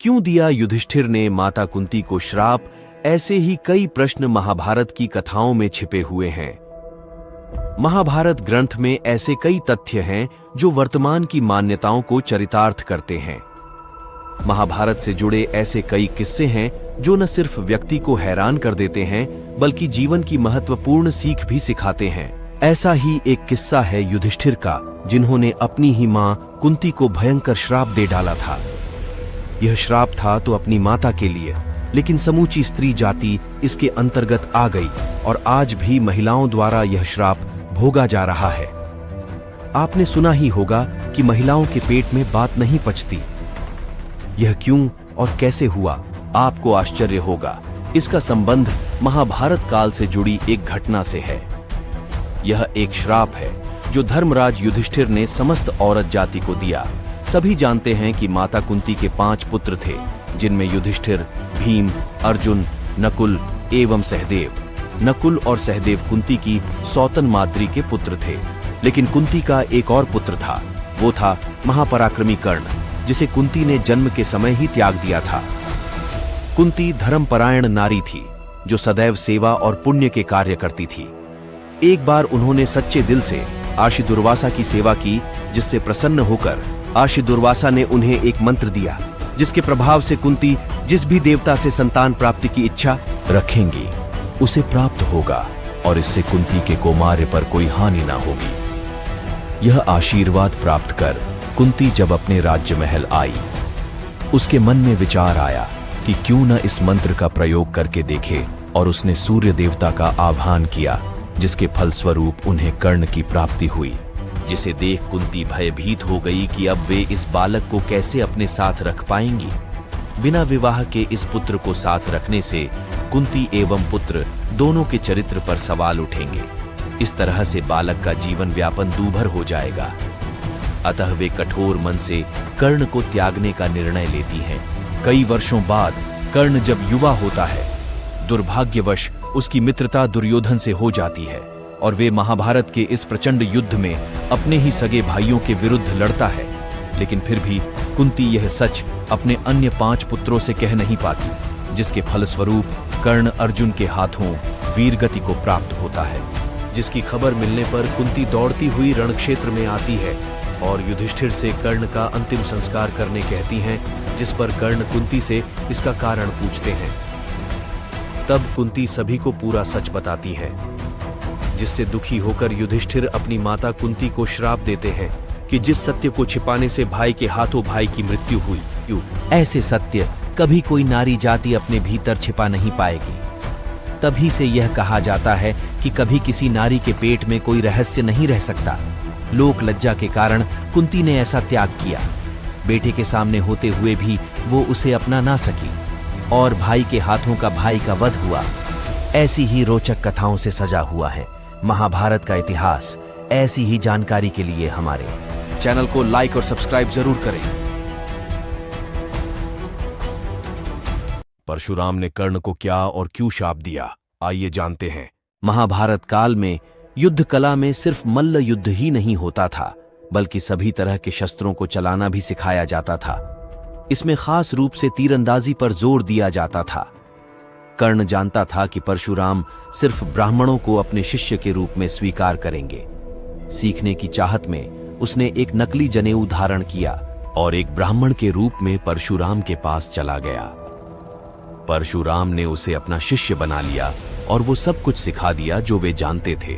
क्यों दिया युधिष्ठिर ने माता कुंती को श्राप? ऐसे ही कई प्रश्न महाभारत की कथाओं में छिपे हुए हैं। महाभारत ग्रंथ में ऐसे कई तथ्य हैं जो वर्तमान की मान्यताओं को चरितार्थ करते हैं। महाभारत से जुड़े ऐसे कई किस्से हैं जो न सिर्फ व्यक्ति को हैरान कर देते हैं बल्कि जीवन की महत्वपूर्ण सीख भी सिखाते हैं। ऐसा ही एक किस्सा है युधिष्ठिर का, जिन्होंने अपनी ही मां कुंती को भयंकर श्राप दे डाला था। यह श्राप था तो अपनी माता के लिए, लेकिन समूची स्त्री जाति इसके अंतर्गत आ गई और आज भी महिलाओं द्वारा यह श्राप भोगा जा रहा है। आपने सुना ही होगा कि महिलाओं के पेट में बात नहीं पचती। यह क्यों और कैसे हुआ, आपको आश्चर्य होगा। इसका संबंध महाभारत काल से जुड़ी एक घटना से है। यह एक श्राप है जो धर्मराज युधिष्ठिर ने समस्त औरत जाति को दिया। सभी जानते हैं कि माता कुंती के 5 पुत्र थे, जिनमें युधिष्ठिर, भीम, अर्जुन, नकुल एवं सहदेव। नकुल और सहदेव कुंती की सौतन माद्री के पुत्र थे, लेकिन कुंती का एक और पुत्र था। वो था महापराक्रमी कर्ण, जिसे कुंती ने जन्म के समय ही त्याग दिया था। कुंती धर्मपरायण नारी थी जो सदैव सेवा और पुण्य के कार्य करती थी। एक बार उन्होंने सच्चे दिल से आशी दुर्वासा की सेवा की, जिससे प्रसन्न होकर आशी दुर्वासा ने उन्हें एक मंत्र दिया, जिसके प्रभाव से कुंती जिस भी देवता से संतान प्राप्ति की इच्छा रखेंगी उसे प्राप्त होगा और इससे कुंती के कौमार्य पर कोई हानि ना होगी। यह आशीर्वाद प्राप्त कर कुंती जब अपने राज्य महल आई, उसके मन में विचार आया कि क्यों न इस मंत्र का प्रयोग करके देखे, और उसने सूर्य देवता का आह्वान किया, जिसके फलस्वरूप उन्हें कर्ण की प्राप्ति हुई। जिसे देख कुंती भयभीत हो गई कि अब वे इस बालक को कैसे अपने साथ रख पाएंगी। बिना विवाह के इस पुत्र को साथ रखने से कुंती एवं पुत्र दोनों के चरित्र पर सवाल उठेंगे। इस तरह से बालक का जीवन व्यापन दूभर हो जाएगा। अतः वे कठोर मन से कर्ण को त्यागने का निर्णय लेती हैं। कई वर्षों बाद कर्ण जब युवा होता है, दुर्भाग्यवश उसकी मित्रता दुर्योधन से हो जाती है और वे महाभारत के इस प्रचंड युद्ध में अपने ही सगे भाइयों के विरुद्ध लड़ता है। लेकिन फिर भी कुंती यह सच अपने अन्य 5 पुत्रों से कह नहीं पाती, जिसके फलस्वरूप कर्ण अर्जुन के हाथों वीरगति को प्राप्त होता है। जिसकी खबर मिलने पर कुंती दौड़ती हुई रणक्षेत्र में आती है और युधिष्ठिर से कर्ण का अंतिम संस्कार करने कहती हैं, जिस पर कर्ण कुंती से इसका कारण पूछते हैं। तब कुंती सभी को पूरा सच बताती है, जिससे दुखी होकर युधिष्ठिर अपनी माता कुंती को श्राप देते हैं कि जिस सत्य को छिपाने से भाई के हाथों भाई की मृत्यु हुई, ऐसे सत्य कभी कोई नारी जाति अपने भीतर छिपा नहीं पाएगी। तभी से यह कहा जाता है कि कभी किसी नारी के पेट में कोई रहस्य नहीं रह सकता। लोक लज्जा के कारण कुंती ने ऐसा त्याग किया। बेटे के सामने होते हुए भी वो उसे अपना ना सकी और भाई के हाथों का भाई का वध हुआ। ऐसी ही रोचक कथाओं से सजा हुआ है महाभारत का इतिहास। ऐसी ही जानकारी के लिए हमारे चैनल को लाइक और सब्सक्राइब जरूर करें। परशुराम ने कर्ण को क्या और क्यों शाप दिया, आइए जानते हैं। महाभारत काल में युद्ध कला में सिर्फ मल्ल युद्ध ही नहीं होता था, बल्कि सभी तरह के शस्त्रों को चलाना भी सिखाया जाता था। इसमें खास रूप से तीरंदाजी पर जोर दिया जाता था। कर्ण जानता था कि परशुराम सिर्फ ब्राह्मणों को अपने शिष्य के रूप में स्वीकार करेंगे। सीखने की चाहत में उसने एक नकली जनेऊ धारण किया और एक ब्राह्मण के रूप में परशुराम के पास चला गया। परशुराम ने उसे अपना शिष्य बना लिया और वो सब कुछ सिखा दिया जो वे जानते थे।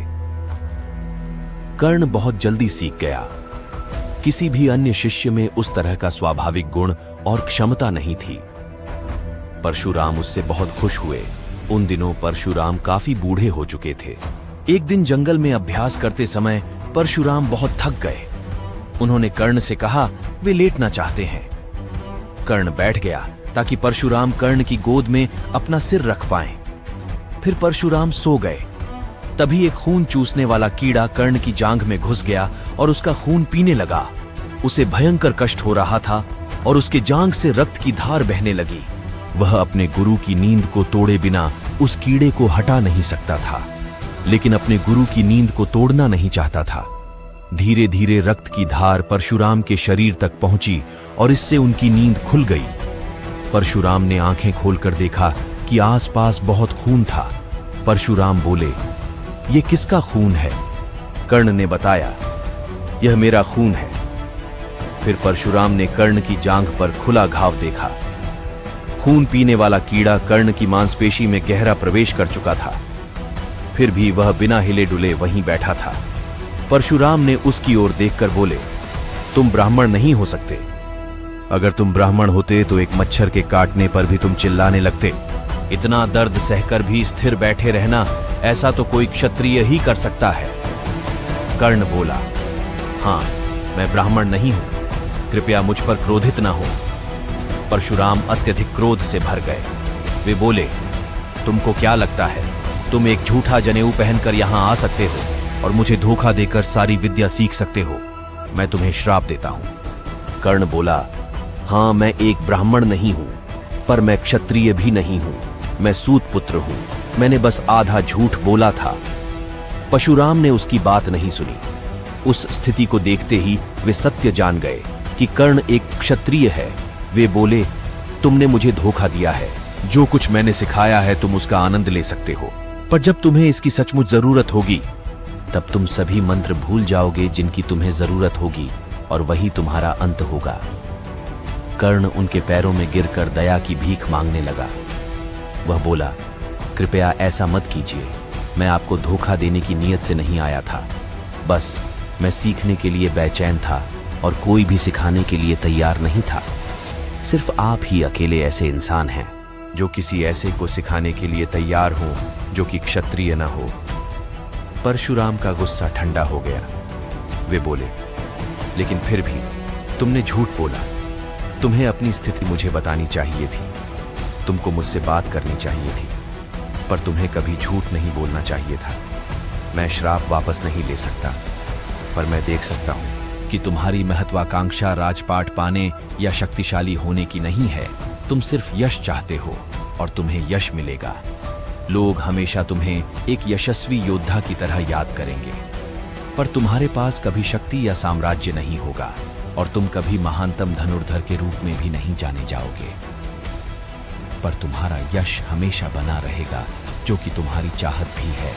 कर्ण बहुत जल्दी सीख गया। किसी भी अन्य शिष्य में उस तरह का स्वाभाविक गुण और क्षमता नहीं थी। परशुराम उससे बहुत खुश हुए। उन दिनों परशुराम काफी बूढ़े हो चुके थे। एक दिन जंगल में अभ्यास करते समय परशुराम बहुत थक गए। उन्होंने कर्ण से कहा वे लेटना चाहते हैं। कर्ण बैठ गया ताकि परशुराम कर्ण की गोद में अपना सिर रख पाएं। फिर परशुराम सो गए। तभी एक खून चूसने वाला कीड़ा कर्ण की जांघ में घुस गया और उसका खून पीने लगा। उसे भयंकर कष्ट हो रहा था और उसके जांघ से रक्त की धार बहने लगी। वह अपने गुरु की नींद को तोड़े बिना उस कीड़े को हटा नहीं सकता था, लेकिन अपने गुरु की नींद को तोड़ना नहीं चाहता था। धीरे धीरे रक्त की धार परशुराम के शरीर तक पहुंची और इससे उनकी नींद खुल गई। परशुराम ने आंखें खोलकर देखा कि आसपास बहुत खून था। परशुराम बोले, ये किसका खून है? कर्ण ने बताया, यह मेरा खून है। फिर परशुराम ने कर्ण की जांघ पर खुला घाव देखा। खून पीने वाला कीड़ा कर्ण की मांसपेशी में गहरा प्रवेश कर चुका था। फिर भी वह बिना हिले डुले वहीं बैठा था। परशुराम ने उसकी ओर देखकर बोले, तुम ब्राह्मण नहीं हो सकते। अगर तुम ब्राह्मण होते तो एक मच्छर के काटने पर भी तुम चिल्लाने लगते। इतना दर्द सहकर भी स्थिर बैठे रहना, ऐसा तो कोई क्षत्रिय ही कर सकता है। कर्ण बोला, हां, मैं ब्राह्मण नहीं हूं, कृपया मुझ पर क्रोधित ना हो। परशुराम अत्यधिक क्रोध से भर गए। वे बोले, तुमको क्या लगता है, तुम एक झूठा जनेऊ पहनकर यहां आ सकते हो और मुझे धोखा देकर सारी विद्या सीख सकते हो? मैं तुम्हें श्राप देता हूं। कर्ण बोला, हां, मैं एक ब्राह्मण नहीं हूं, पर मैं क्षत्रिय भी नहीं हूं। मैं सूत पुत्र हूं। मैंने बस आधा झूठ बोला था। परशुराम ने उसकी बात नहीं सुनी। उस स्थिति को देखते ही वे सत्य जान गए कि कर्ण एक क्षत्रिय है। वे बोले, तुमने मुझे धोखा दिया है। जो कुछ मैंने सिखाया है तुम उसका आनंद ले सकते हो, पर जब तुम्हें इसकी सचमुच जरूरत होगी तब तुम सभी मंत्र भूल जाओगे जिनकी तुम्हें जरूरत होगी, और वही तुम्हारा अंत होगा। कर्ण उनके पैरों में गिरकर दया की भीख मांगने लगा। वह बोला, कृपया ऐसा मत कीजिए। मैं आपको धोखा देने की नीयत से नहीं आया था। बस मैं सीखने के लिए बेचैन था और कोई भी सिखाने के लिए तैयार नहीं था। सिर्फ आप ही अकेले ऐसे इंसान हैं जो किसी ऐसे को सिखाने के लिए तैयार हो जो कि क्षत्रिय न हो। परशुराम का गुस्सा ठंडा हो गया। वे बोले, लेकिन फिर भी तुमने झूठ बोला। तुम्हें अपनी स्थिति मुझे बतानी चाहिए थी। तुमको मुझसे बात करनी चाहिए थी, पर तुम्हें कभी झूठ नहीं बोलना चाहिए था। मैं श्राप वापस नहीं ले सकता, पर मैं देख सकता हूं कि तुम्हारी महत्वाकांक्षा राजपाट पाने या शक्तिशाली होने की नहीं है। तुम सिर्फ यश चाहते हो और तुम्हें यश मिलेगा। लोग हमेशा तुम्हें एक यशस्वी योद्धा की तरह याद करेंगे, पर तुम्हारे पास कभी शक्ति या साम्राज्य नहीं होगा और तुम कभी महानतम धनुर्धर के रूप में भी नहीं जाने जाओगे। पर तुम्हारा यश हमेशा बना रहेगा, जो कि तुम्हारी चाहत भी है।